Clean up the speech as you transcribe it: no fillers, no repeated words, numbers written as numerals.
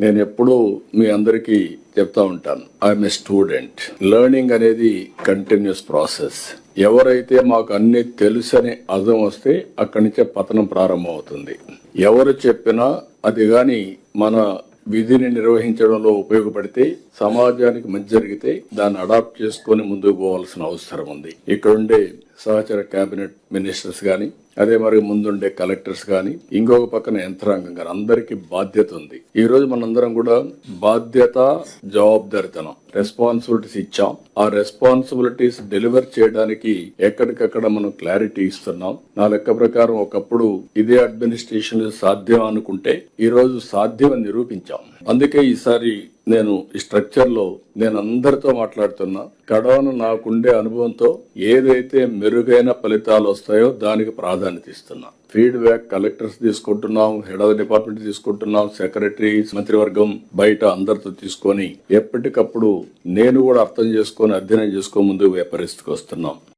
నేను ఎప్పుడూ మీ అందరికీ చెప్తా ఉంటాను, ఐఎమ్ ఏ స్టూడెంట్. లెర్నింగ్ అనేది కంటిన్యూస్ ప్రాసెస్. ఎవరైతే మాకు అన్ని తెలుసని అర్థం వస్తే అక్కడి నుంచే పతనం ప్రారంభం అవుతుంది. ఎవరు చెప్పినా అది గాని మన విధిని నిర్వహించడంలో ఉపయోగపడితే, సమాజానికి మంచి జరిగితే దాన్ని అడాప్ట్ చేసుకుని ముందుకు పోవాల్సిన అవసరం ఉంది. ఇక్కడుండే సహచర కేబినెట్ మినిస్టర్స్ గాని, అదే మరి ముందుండే కలెక్టర్స్ గాని, ఇంకొక పక్కన యంత్రాంగం గాని అందరికీ బాధ్యత ఉంది. ఈ రోజు మనందరం కూడా బాధ్యత, జవాబుదారితనం, రెస్పాన్సిబిలిటీస్ ఇచ్చాం. ఆ రెస్పాన్సిబిలిటీస్ డెలివర్ చేయడానికి ఎక్కడికక్కడ మనం క్లారిటీ ఇస్తున్నాం. నా లెక్క ప్రకారం ఒకప్పుడు ఇదే అడ్మినిస్ట్రేషన్ సాధ్యం అనుకుంటే ఈ రోజు సాధ్యం అని నిరూపించాం. అందుకే ఈసారి నేను ఈ స్ట్రక్చర్ లో నేను అందరితో మాట్లాడుతున్నా. కడవను నాకుండే అనుభవంతో ఏదైతే మెరుగైన ఫలితాలు వస్తాయో దానికి ప్రాధాన్యత ఇస్తున్నా. ఫీడ్బ్యాక్ కలెక్టర్స్ తీసుకుంటున్నాం, హెడ్ ఆఫ్ ద డిపార్ట్మెంట్ తీసుకుంటున్నాం, సెక్రటరీస్, మంత్రివర్గం బయట అందరితో తీసుకొని ఎప్పటికప్పుడు నేను కూడా అర్థం చేసుకొని అధ్యయనం చేసుకొని ముందుకు పరిస్థితికి వస్తున్నాం.